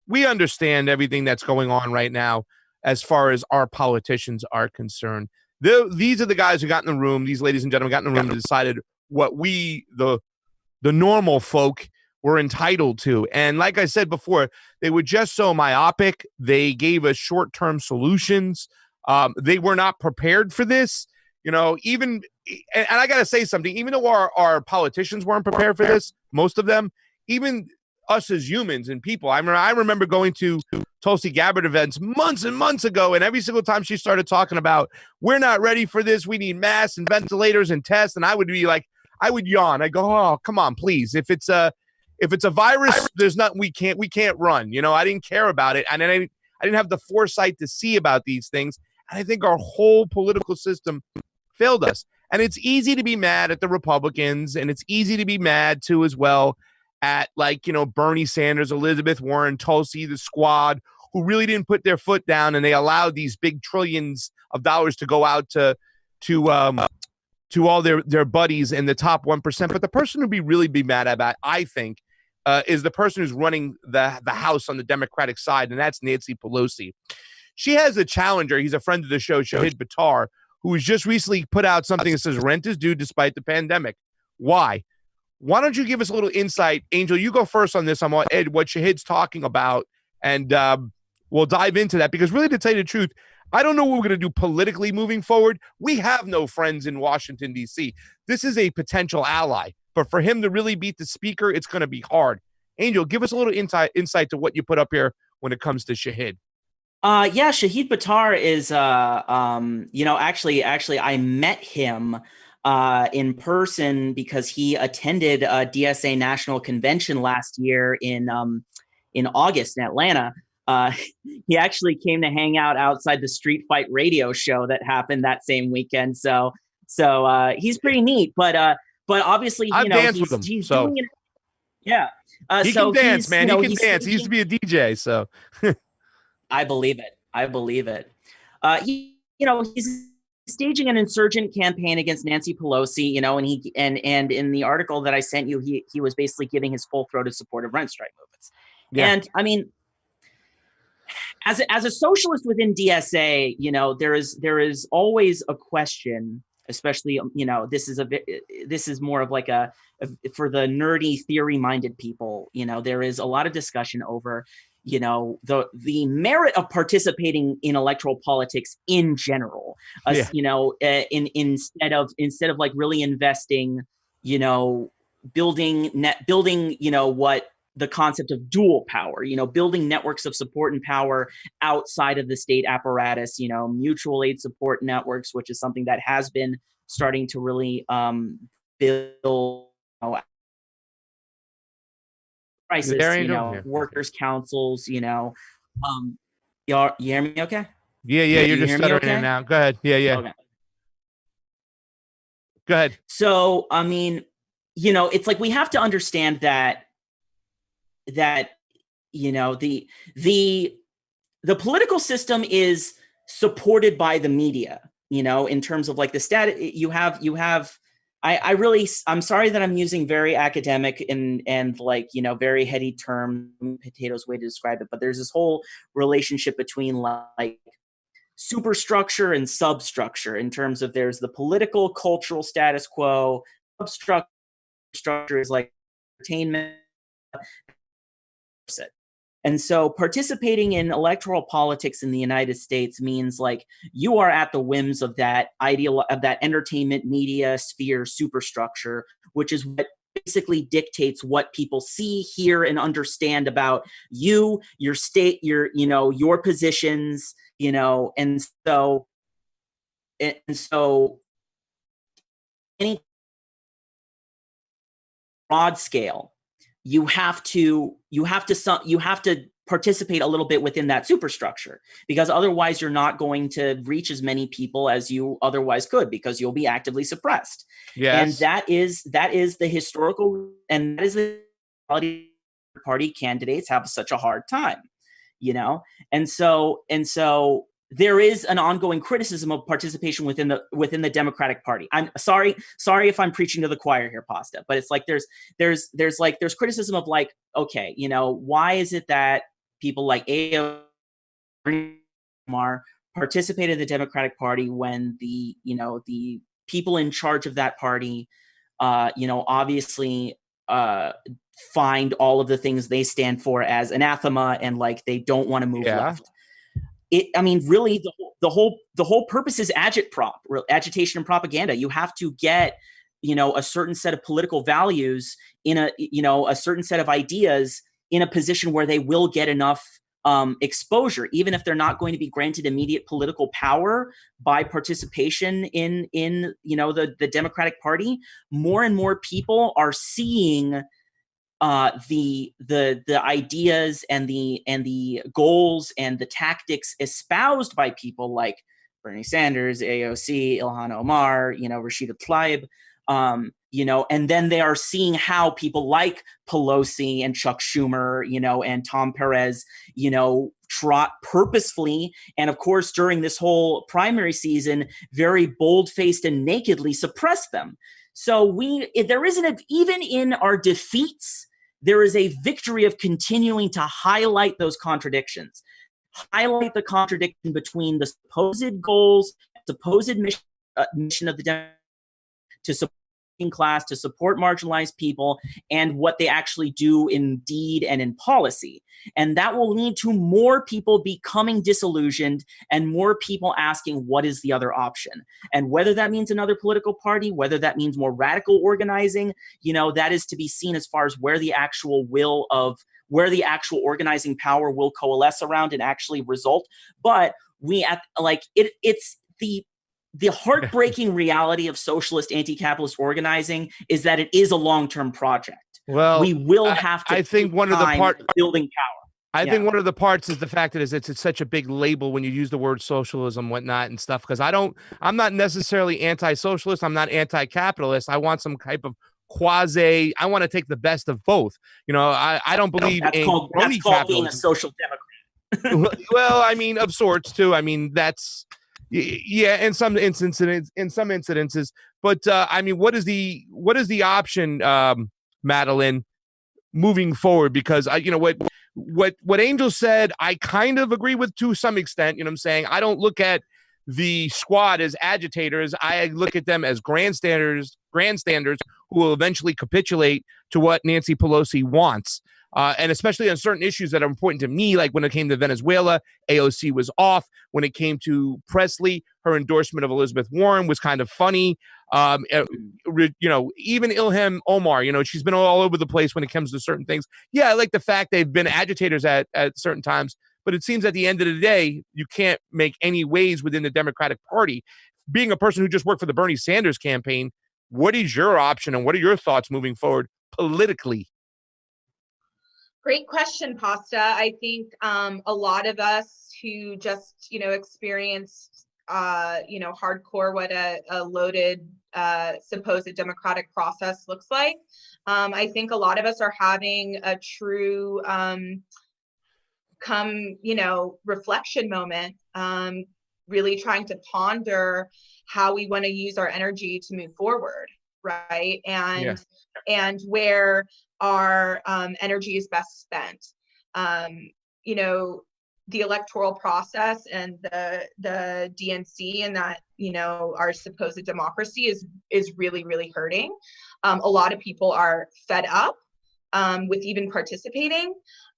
we understand everything that's going on right now as far as our politicians are concerned. These are the guys who got in the room, these ladies and gentlemen got in the room and decided what we, the normal folk, were entitled to. And like I said before, they were just so myopic. They gave us short-term solutions. They were not prepared for this. You know, even, and I got to say something, even though our politicians weren't prepared for this, most of them, even us as humans and people. I remember going to Tulsi Gabbard events months and months ago, and every single time she started talking about, we're not ready for this, we need masks and ventilators and tests, and I would be like, I would yawn. I go, oh, come on, please. If it's a virus, there's nothing we can't run. You know, I didn't care about it, and then I didn't have the foresight to see about these things. And I think our whole political system failed us. And it's easy to be mad at the Republicans, and it's easy to be mad too as well at, like, you know, Bernie Sanders, Elizabeth Warren, Tulsi, the squad, who really didn't put their foot down, and they allowed these big trillions of dollars to go out to all their buddies in the top 1%. But the person to really be mad about, I think, is the person who's running the House on the Democratic side, and that's Nancy Pelosi. She has a challenger. He's a friend of the show, Shaheed Betar, who has just recently put out something that says rent is due despite the pandemic. Why? Why don't you give us a little insight? Angel, you go first on this, on what Shaheed's talking about, and we'll dive into that, because really, to tell you the truth, I don't know what we're going to do politically moving forward. We have no friends in Washington, D.C. This is a potential ally, but for him to really beat the speaker, it's going to be hard. Angel, give us a little insight to what you put up here when it comes to Shaheed. Yeah, Shaheed Betar is, actually, I met him in person because he attended a DSA National Convention last year in August in Atlanta. He actually came to hang out outside the Street Fight radio show that happened that same weekend. So he's pretty neat. But obviously, I've danced with him, he's so. doing it. Yeah, he can dance, man. He can dance. He used to be a DJ, so. I believe it. He's staging an insurgent campaign against Nancy Pelosi, you know, and in the article that I sent you, he was basically giving his full-throated support of rent strike movements. Yeah. And I mean, as a socialist within DSA, you know, there is always a question, especially, you know, this is more of like a for the nerdy theory-minded people, you know, there is a lot of discussion over, you know, the merit of participating in electoral politics in general, you know, instead of like really investing, you know, building, you know, what the concept of dual power, you know, building networks of support and power outside of the state apparatus, you know, mutual aid support networks, which is something that has been starting to really build, crisis, you know, workers' councils, you know. You hear me okay? Yeah, you're just stuttering in now. Go ahead. Yeah. Okay. Go ahead. So, I mean, you know, it's like we have to understand that you know, the political system is supported by the media, you know, in terms of like the you have I'm sorry that I'm using very academic and like, you know, very heady term, potatoes way to describe it, but there's this whole relationship between like superstructure and substructure in terms of there's the political cultural status quo, substructure is like entertainment. And so participating in electoral politics in the United States means like you are at the whims of that of that entertainment media sphere superstructure, which is what basically dictates what people see, hear, and understand about you, your state, your positions, you know, and so any broad scale, you have to participate a little bit within that superstructure, because otherwise you're not going to reach as many people as you otherwise could, because you'll be actively suppressed. Yes. And that is the historical, and that is the party candidates have such a hard time, you know? And so there is an ongoing criticism of participation within the Democratic Party. I'm sorry if I'm preaching to the choir here, Pasta, but it's like there's criticism of like, okay, you know, why is it that people like AOC participated in the Democratic Party when the people in charge of that party, obviously find all of the things they stand for as anathema, and like they don't want to move left. Really, the whole purpose is agitation and propaganda. You have to get a certain set of political values in a certain set of ideas in a position where they will get enough exposure, even if they're not going to be granted immediate political power by participation in the Democratic Party. More and more people are seeing the ideas and the goals and the tactics espoused by people like Bernie Sanders, AOC, Ilhan Omar, Rashida Tlaib, and then they are seeing how people like Pelosi and Chuck Schumer, and Tom Perez, trot purposefully, and of course during this whole primary season, very bold-faced and nakedly suppress them. So there isn't even in our defeats, there is a victory of continuing to highlight those contradictions, highlight the contradiction between the supposed goals, supposed mission of the Democrats to support class, to support marginalized people, and what they actually do in deed and in policy. And that will lead to more people becoming disillusioned and more people asking, what is the other option? And whether that means another political party, whether that means more radical organizing, that is to be seen as far as where the actual organizing power will coalesce around and actually result. But it's the heartbreaking reality of socialist anti-capitalist organizing is that it is a long-term project. Well, we will have to. I think one of the building power. I think one of the parts is the fact that it's such a big label when you use the word socialism, whatnot, and stuff. Because I'm not necessarily anti-socialist. I'm not anti-capitalist. I want some type of quasi. I want to take the best of both. I don't believe that's called being a social democrat. Well, of sorts too. That's. Yeah, in some incidences, but what is the option, Madeline, moving forward? Because what Angel said, I kind of agree with to some extent. I'm saying? I don't look at the squad as agitators. I look at them as grandstanders who will eventually capitulate to what Nancy Pelosi wants. And especially on certain issues that are important to me, like when it came to Venezuela, AOC was off. When it came to Presley, her endorsement of Elizabeth Warren was kind of funny. Even Ilhan Omar, she's been all over the place when it comes to certain things. Yeah, I like the fact they've been agitators at certain times, but it seems at the end of the day, you can't make any waves within the Democratic Party. Being a person who just worked for the Bernie Sanders campaign, what is your option and what are your thoughts moving forward politically? Great question, Pasta. I think a lot of us who just, experienced, hardcore what a loaded, supposed democratic process looks like. I think a lot of us are having a true reflection moment, really trying to ponder how we want to use our energy to move forward, right? And where our energy is best spent. The electoral process and the DNC and that, our supposed democracy is really, really hurting. A lot of people are fed up with even participating.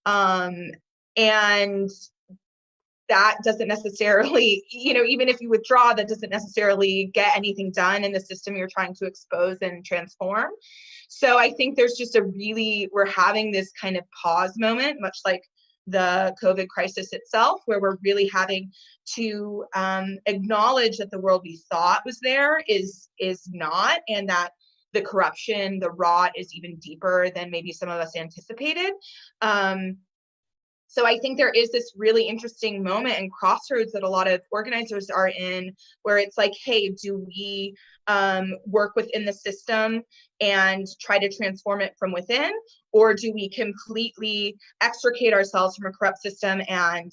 And that doesn't necessarily, even if you withdraw, that doesn't necessarily get anything done in the system you're trying to expose and transform. So I think there's just we're having this kind of pause moment, much like the COVID crisis itself, where we're really having to acknowledge that the world we thought was there is not, and that the corruption, the rot is even deeper than maybe some of us anticipated. So I think there is this really interesting moment and crossroads that a lot of organizers are in, where it's like, hey, do we work within the system and try to transform it from within? Or do we completely extricate ourselves from a corrupt system and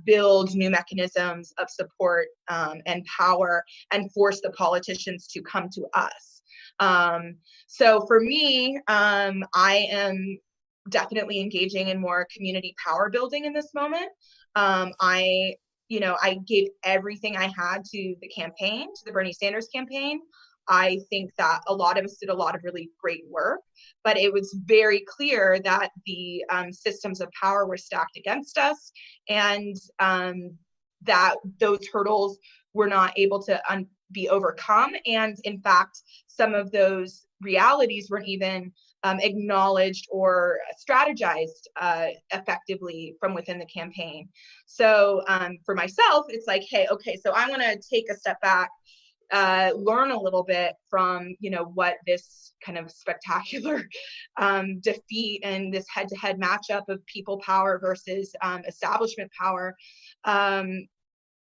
build new mechanisms of support and power and force the politicians to come to us? So for me, I am definitely engaging in more community power building in this moment. I gave everything I had to the campaign, to the Bernie Sanders campaign. I think that a lot of us did a lot of really great work, but it was very clear that the systems of power were stacked against us, and that those hurdles were not able to be overcome. And in fact, some of those realities weren't even acknowledged or strategized effectively from within the campaign. So for myself, it's like, hey, okay, so I want to take a step back, learn a little bit from, what this kind of spectacular defeat and this head-to-head matchup of people power versus establishment power.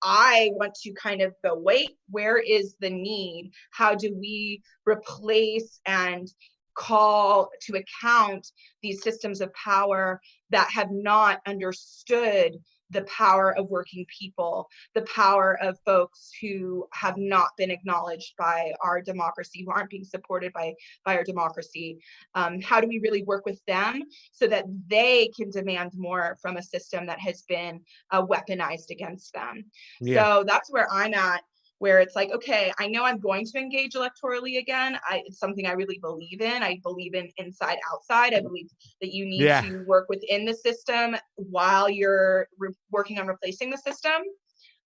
I want to kind of go, wait, where is the need? How do we replace and call to account these systems of power that have not understood the power of working people, the power of folks who have not been acknowledged by our democracy, who aren't being supported by our democracy? How do we really work with them so that they can demand more from a system that has been weaponized against them? Yeah. So that's where I'm at, where it's like, okay, I know I'm going to engage electorally again. It's something I really believe in. I believe in inside, outside. I believe that you need to work within the system while you're working on replacing the system.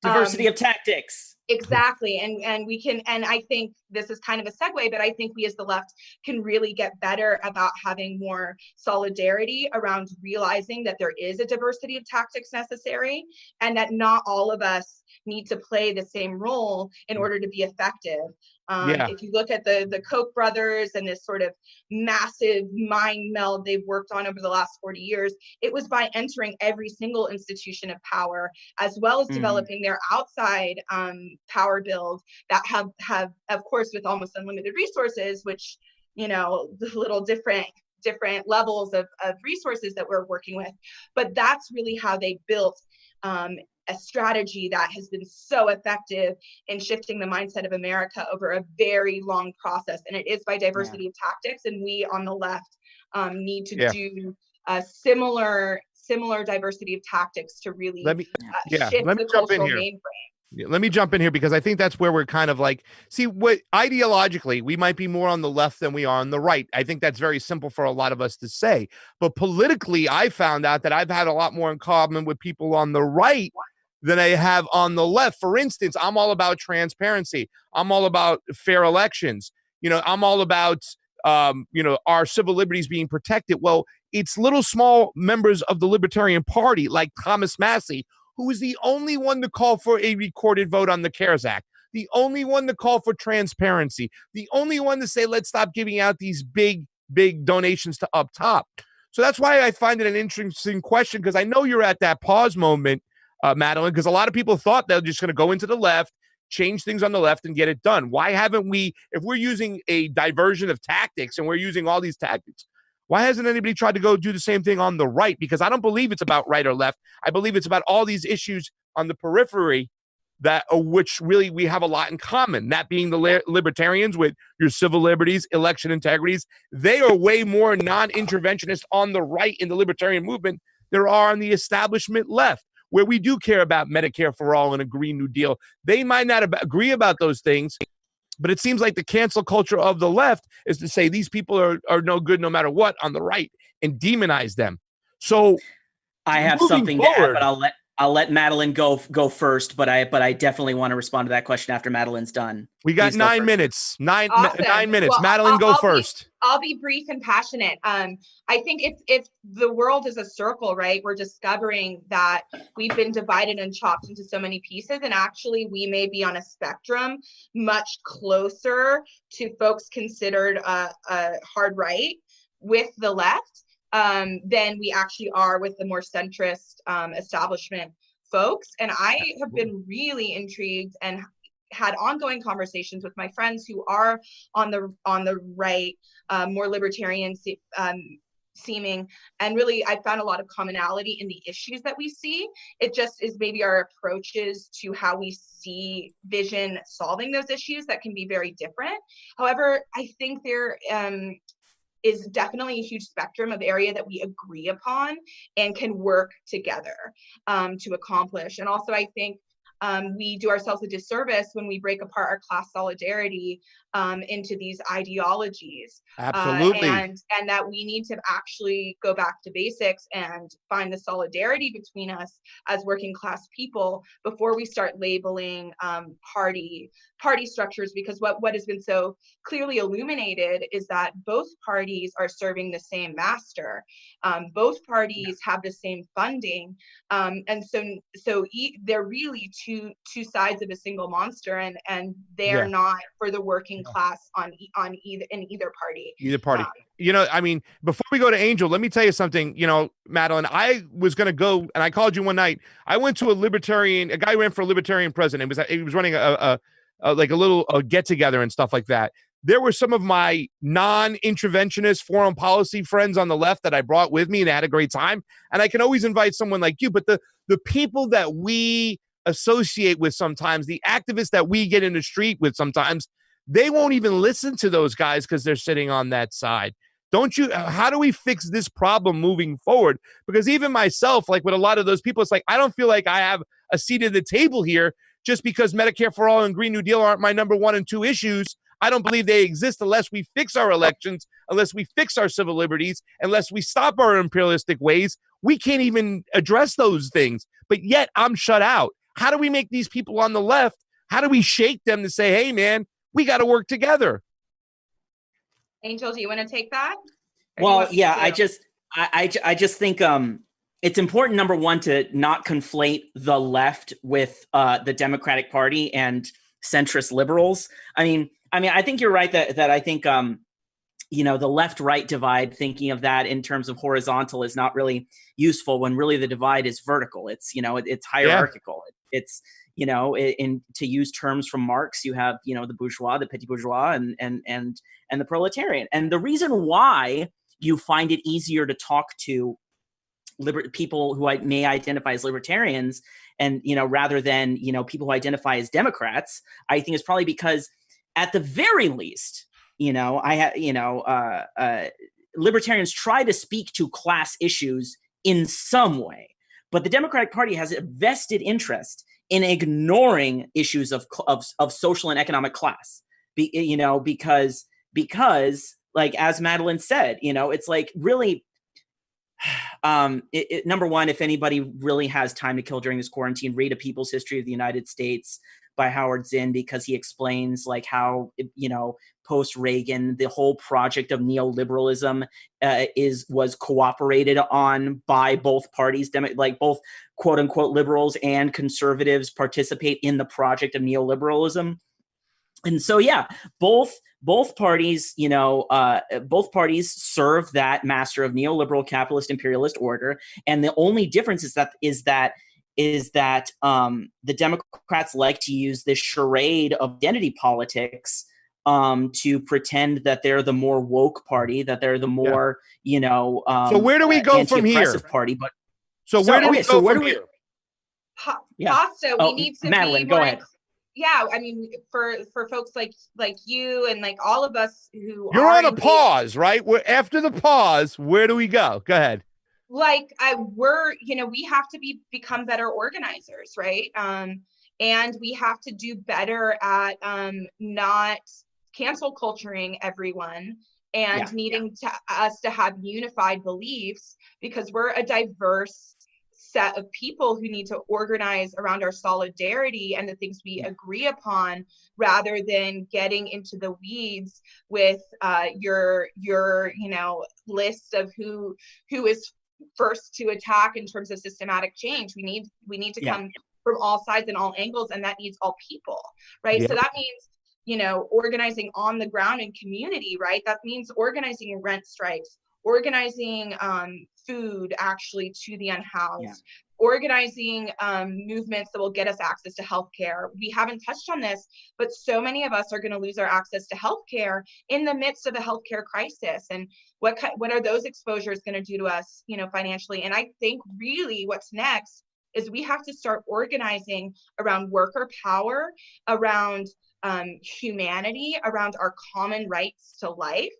Diversity of tactics. Exactly. And we can, and I think this is kind of a segue, but I think we as the left can really get better about having more solidarity around realizing that there is a diversity of tactics necessary, and that not all of us need to play the same role in order to be effective. If you look at the Koch brothers and this sort of massive mind meld they've worked on over the last 40 years, it was by entering every single institution of power, as well as developing their outside power build that have, of course, with almost unlimited resources, which, the little different levels of resources that we're working with. But that's really how they built a strategy that has been so effective in shifting the mindset of America over a very long process. And it is by diversity of tactics. And we on the left need to do a similar diversity of tactics to really shift the cultural mainframe. Let me jump in here, because I think that's where we're kind of like, see, what ideologically we might be more on the left than we are on the right. I think that's very simple for a lot of us to say. But politically, I found out that I've had a lot more in common with people on the right than I have on the left. For instance, I'm all about transparency. I'm all about fair elections. I'm all about, our civil liberties being protected. Well, it's little small members of the Libertarian Party, like Thomas Massey, who was the only one to call for a recorded vote on the CARES Act, the only one to call for transparency, the only one to say, let's stop giving out these big donations to up top. So that's why I find it an interesting question, because I know you're at that pause moment, Madeline, because a lot of people thought they're just going to go into the left, change things on the left, and get it done. Why haven't we, if we're using a diversion of tactics and we're using all these tactics, why hasn't anybody tried to go do the same thing on the right? Because I don't believe it's about right or left. I believe it's about all these issues on the periphery that which really we have a lot in common, that being the libertarians with your civil liberties, election integrities. They are way more non-interventionist on the right in the libertarian movement there are on the establishment left, where we do care about Medicare for all and a Green New Deal. They might not agree about those things, but it seems like the cancel culture of the left is to say these people are no good no matter what on the right and demonize them. So I have something to add, but I'll let Madeline go first. But I definitely want to respond to that question after Madeline's done. We got 9 minutes. Nine minutes. Well, Madeline, go first. I'll be brief and passionate. I think if the world is a circle, right, we're discovering that we've been divided and chopped into so many pieces, and actually we may be on a spectrum much closer to folks considered a hard right with the left than we actually are with the more centrist establishment folks. And I have been really intrigued and had ongoing conversations with my friends who are on the right, more libertarian seeming, and really I found a lot of commonality in the issues that we see. It just is maybe our approaches to how we see vision solving those issues that can be very different. However, I think is definitely a huge spectrum of area that we agree upon and can work together to accomplish. And also, I think we do ourselves a disservice when we break apart our class solidarity into these ideologies. Absolutely. And that we need to actually go back to basics and find the solidarity between us as working class people before we start labeling party structures, because what has been so clearly illuminated is that both parties are serving the same master. Both parties have the same funding, and so they're really two sides of a single monster, and they're not for the working class in either party. Either party. I mean, before we go to Angel, let me tell you something. Madeline, I was going to go, and I called you one night. I went to a guy who ran for a libertarian president. He was running a little get together and stuff like that. There were some of my non-interventionist foreign policy friends on the left that I brought with me, and I had a great time. And I can always invite someone like you, but the people that we associate with sometimes, the activists that we get in the street with sometimes, they won't even listen to those guys because they're sitting on that side. How do we fix this problem moving forward? Because even myself, like with a lot of those people, it's like, I don't feel like I have a seat at the table here just because Medicare for All and Green New Deal aren't my number 1 and 2 issues. I don't believe they exist unless we fix our elections, unless we fix our civil liberties, unless we stop our imperialistic ways. We can't even address those things, but yet I'm shut out. How do we make these people on the left? How do we shake them to say, hey, man, we got to work together? Angel, do you want to take that? Well, yeah, I just think it's important, number one, to not conflate the left with the Democratic Party and centrist liberals. I mean, I think you're right that I think the left-right divide, thinking of that in terms of horizontal, is not really useful when really the divide is vertical. It's it's hierarchical. Yeah. It's to use terms from Marx, you have the bourgeois, the petit bourgeois, and the proletarian. And the reason why you find it easier to talk to people who may identify as libertarians and rather than people who identify as Democrats, I think is probably because at the very least, libertarians try to speak to class issues in some way, but the Democratic Party has a vested interest in ignoring issues of social and economic class, because like as Madeline said, it's like really. Number one, if anybody really has time to kill during this quarantine, read A People's History of the United States by Howard Zinn, because he explains like how, post-Reagan, the whole project of neoliberalism was cooperated on by both parties, like both quote unquote liberals and conservatives participate in the project of neoliberalism. And so, yeah, both parties, both parties serve that master of neoliberal capitalist imperialist order. And the only difference is that the Democrats like to use this charade of identity politics to pretend that they're the more woke party, that they're the more, so where do we go from here? Party, but where do we go from here? Pasta, we need to Madeline, be go more ahead. Yeah, I mean, for folks like you and like all of us who you're on a pause, right? After the pause, where do we go? Go ahead. Like we have to become better organizers, right? And we have to do better at not cancel culturing everyone and needing us to have unified beliefs, because we're a diverse set of people who need to organize around our solidarity and the things we agree upon, rather than getting into the weeds with your list of who is first to attack in terms of systematic change. We need to come from all sides and all angles, and that needs all people, right? So that means organizing on the ground in community, right? That means organizing in rent strikes, organizing food actually to the unhoused, organizing movements that will get us access to healthcare. We haven't touched on this, but so many of us are going to lose our access to healthcare in the midst of a healthcare crisis. And what are those exposures going to do to us, financially? And I think really what's next is we have to start organizing around worker power, around humanity, around our common rights to life.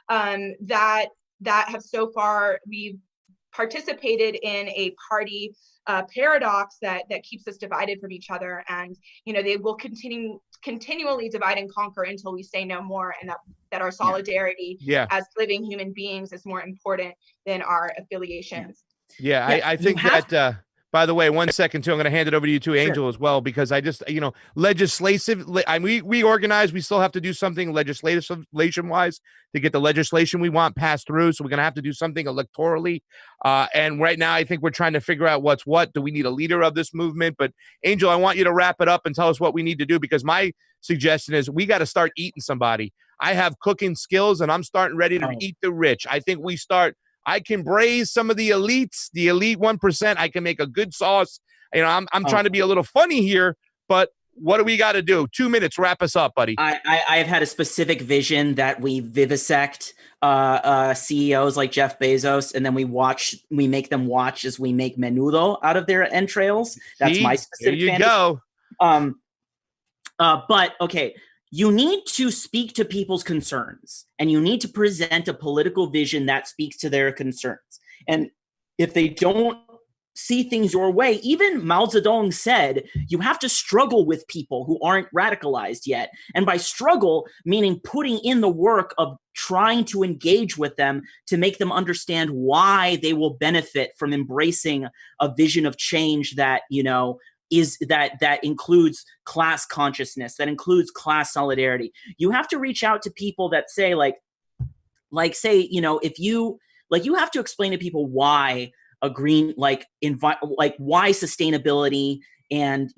that have so far, we've participated in a party paradox that keeps us divided from each other. And, they will continually divide and conquer until we say no more, and that our solidarity as living human beings is more important than our affiliations. I think that, by the way, 1 second too, I'm going to hand it over to you too, Angel, as well, because I just, we organize, we still have to do something legislation wise to get the legislation we want passed through. So we're going to have to do something electorally. And right now, I think we're trying to figure out what's what. Do we need a leader of this movement? But Angel, I want you to wrap it up and tell us what we need to do, because my suggestion is we got to start eating somebody. I have cooking skills and I'm starting ready to eat the rich. I think I can braise some of the elites, the elite 1%. I can make a good sauce. I'm trying to be a little funny here, but what do we got to do? 2 minutes, wrap us up, buddy. I've had a specific vision that we vivisect CEOs like Jeff Bezos, and then we make them watch as we make menudo out of their entrails. That's my specific fantasy. There you go. But okay. You need to speak to people's concerns, and you need to present a political vision that speaks to their concerns. And if they don't see things your way, even Mao Zedong said, you have to struggle with people who aren't radicalized yet. And by struggle, meaning putting in the work of trying to engage with them to make them understand why they will benefit from embracing a vision of change that, that includes class consciousness, that includes class solidarity. You have to reach out to people that say if you have to explain to people why a green, why sustainability and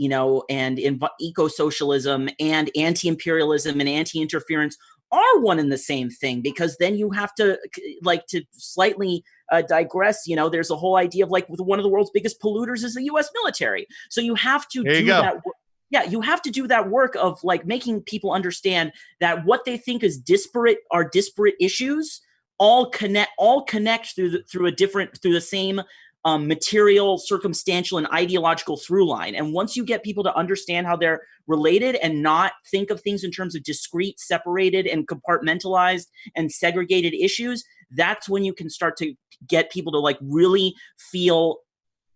eco-socialism and anti-imperialism and anti-interference are one and the same thing, because then you have to slightly digress. There's a whole idea of one of the world's biggest polluters is the U.S. military. So you have to do that. Yeah, you have to do that work of making people understand that what they think is disparate issues all connect through the same material, circumstantial, and ideological through line. And once you get people to understand how they're related and not think of things in terms of discrete, separated, and compartmentalized and segregated issues, that's when you can start to get people to really feel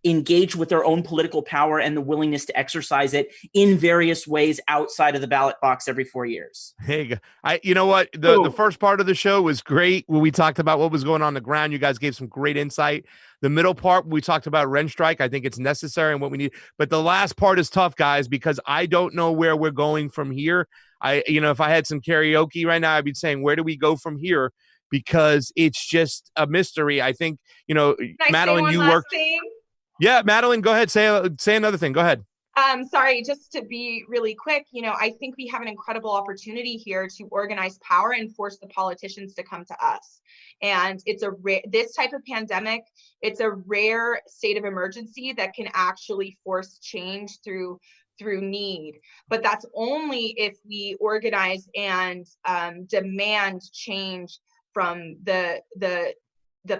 engaged with their own political power and the willingness to exercise it in various ways outside of the ballot box every 4 years. Hey, you know what? The first part of the show was great when we talked about what was going on the ground. You guys gave some great insight. The middle part, we talked about rent strike. I think it's necessary and what we need. But the last part is tough, guys, because I don't know where we're going from here. If I had some karaoke right now, I'd be saying, where do we go from here? Because it's just a mystery. I think, Madeline, you worked. Yeah, Madeline, go ahead. Say another thing. Go ahead. Sorry, just to be really quick, I think we have an incredible opportunity here to organize power and force the politicians to come to us. And it's this type of pandemic, it's a rare state of emergency that can actually force change through need. But that's only if we organize and demand change from the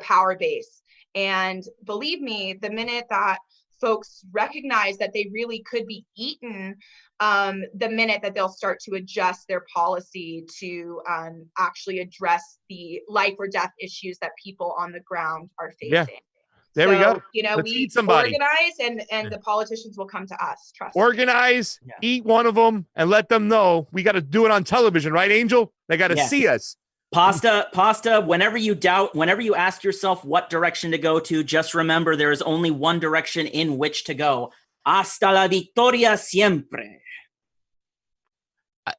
power base. And believe me, the minute that folks recognize that they really could be eaten, the minute that they'll start to adjust their policy to actually address the life or death issues that people on the ground are facing. Yeah. There we go. Let's we organize and the politicians will come to us. Trust organize, eat one of them, and let them know. We got to do it on television, right, Angel? They got to see us. Pasta, whenever you ask yourself what direction to go to, just remember there is only one direction in which to go. Hasta la victoria siempre.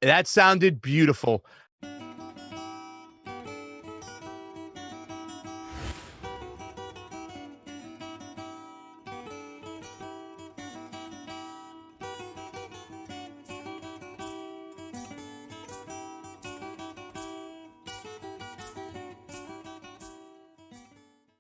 That sounded beautiful.